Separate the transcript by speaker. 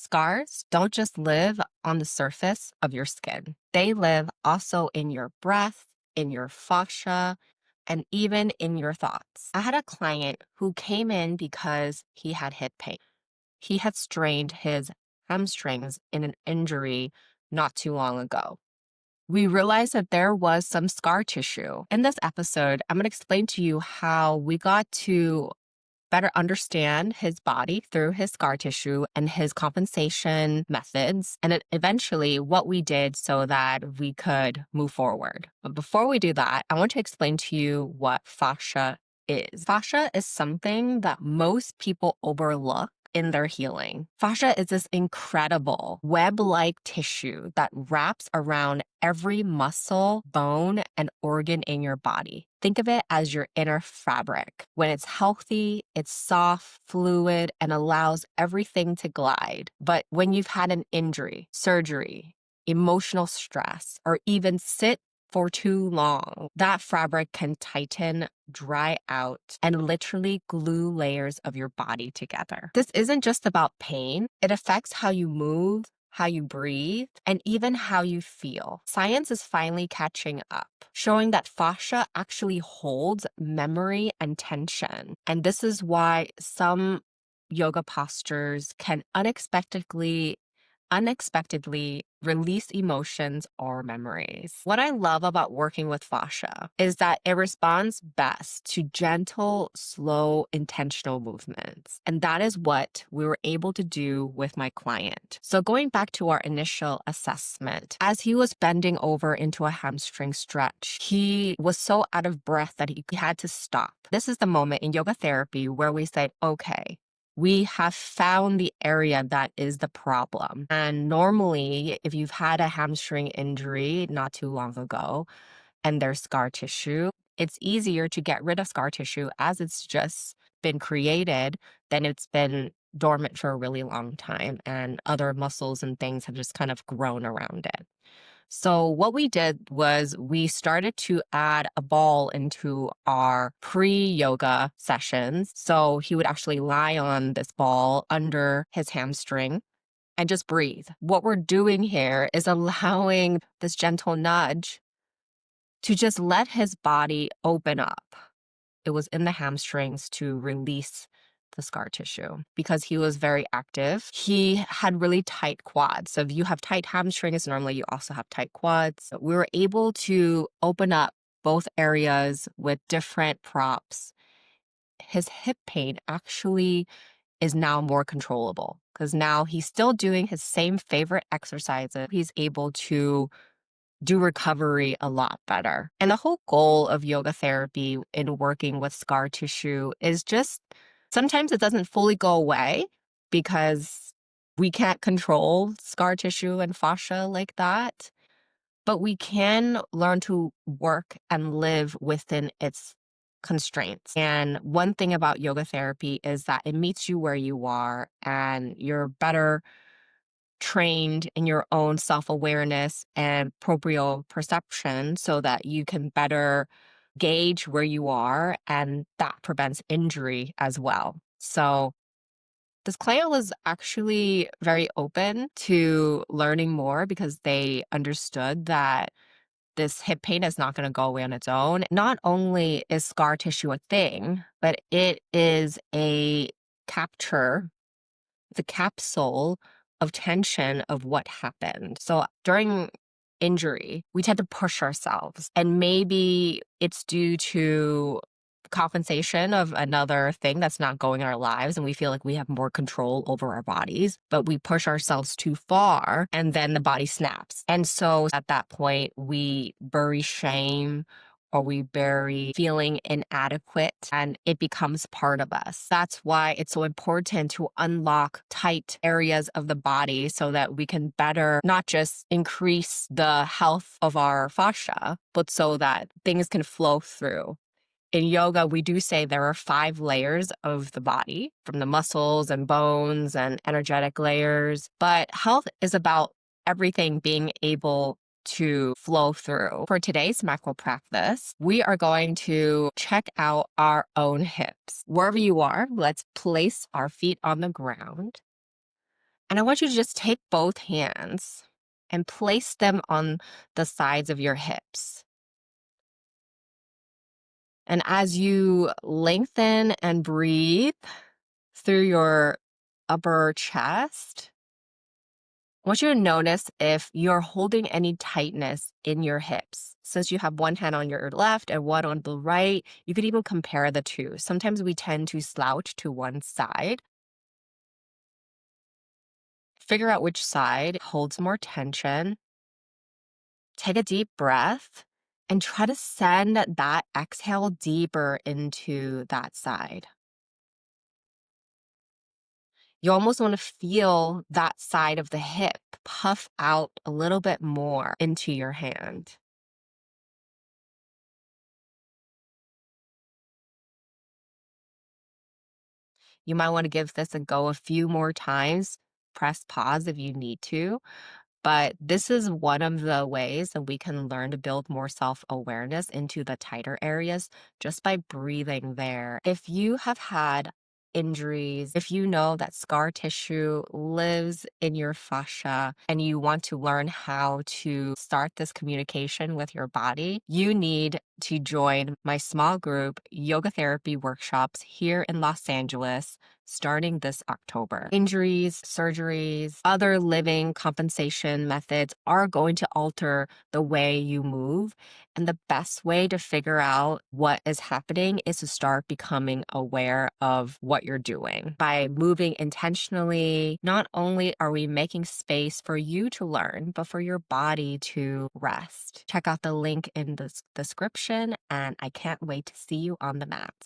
Speaker 1: Scars don't just live on the surface of your skin. They live also in your breath, in your fascia, and even in your thoughts. I had a client who came in because he had hip pain. He had strained his hamstrings in an injury not too long ago. We realized that there was some scar tissue. In this episode, I'm going to explain to you how we got to better understand his body through his scar tissue and his compensation methods, and eventually what we did so that we could move forward. But before we do that, I want to explain to you what fascia is. Fascia is something that most people overlook in their healing. Fascia is this incredible web-like tissue that wraps around every muscle, bone, and organ in your body. Think of it as your inner fabric. When it's healthy, it's soft, fluid, and allows everything to glide. But when you've had an injury, surgery, emotional stress, or even sit for too long, that fabric can tighten, dry out, and literally glue layers of your body together. This isn't just about pain. It affects how you move, how you breathe, and even how you feel. Science is finally catching up, showing that fascia actually holds memory and tension. And this is why some yoga postures can unexpectedly release emotions or memories. What I love about working with fascia is that it responds best to gentle, slow, intentional movements. And that is what we were able to do with my client. So going back to our initial assessment, as he was bending over into a hamstring stretch, he was so out of breath that he had to stop. This is the moment in yoga therapy where we say, okay, we have found the area that is the problem. And normally, if you've had a hamstring injury not too long ago and there's scar tissue, it's easier to get rid of scar tissue as it's just been created than it's been dormant for a really long time. And other muscles and things have just kind of grown around it. So what we did was we started to add a ball into our pre-yoga sessions. So he would actually lie on this ball under his hamstring and just breathe. What we're doing here is allowing this gentle nudge to just let his body open up. It was in the hamstrings to release the scar tissue because he was very active. He had really tight quads. So if you have tight hamstrings, normally you also have tight quads. We were able to open up both areas with different props. His hip pain actually is now more controllable because now he's still doing his same favorite exercises. He's able to do recovery a lot better. And the whole goal of yoga therapy in working with scar tissue is just sometimes it doesn't fully go away because we can't control scar tissue and fascia like that, but we can learn to work and live within its constraints. And one thing about yoga therapy is that it meets you where you are and you're better trained in your own self-awareness and proprioception so that you can better gauge where you are, and that prevents injury as well. So this client was actually very open to learning more because they understood that this hip pain is not going to go away on its own. Not only is scar tissue a thing, but it is a capture the capsule of tension of what happened. So during injury, we tend to push ourselves, and maybe it's due to compensation of another thing that's not going in our lives, and we feel like we have more control over our bodies, but we push ourselves too far and then the body snaps. And so at that point, we bury shame or we bury feeling inadequate, and it becomes part of us. That's why it's so important to unlock tight areas of the body so that we can better not just increase the health of our fascia, but so that things can flow through. In yoga, we do say there are 5 layers of the body, from the muscles and bones and energetic layers. But health is about everything being able to flow through. For today's macro practice, we are going to check out our own hips. Wherever you are, let's place our feet on the ground And I want you to just take both hands and place them on the sides of your hips. And as you lengthen and breathe through your upper chest, I want you to notice if you're holding any tightness in your hips. Since you have one hand on your left and one on the right, you could even compare the two. Sometimes we tend to slouch to one side. Figure out which side holds more tension. Take a deep breath and try to send that exhale deeper into that side. You almost want to feel that side of the hip puff out a little bit more into your hand. You might want to give this a go a few more times. Press pause if you need to. But this is one of the ways that we can learn to build more self awareness into the tighter areas just by breathing there. If you have had injuries, if you know that scar tissue lives in your fascia and you want to learn how to start this communication with your body, you need to join my small group yoga therapy workshops here in Los Angeles starting this October. Injuries, surgeries, other living compensation methods are going to alter the way you move. And the best way to figure out what is happening is to start becoming aware of what you're doing. By moving intentionally, not only are we making space for you to learn, but for your body to rest. Check out the link in the description, and I can't wait to see you on the mat.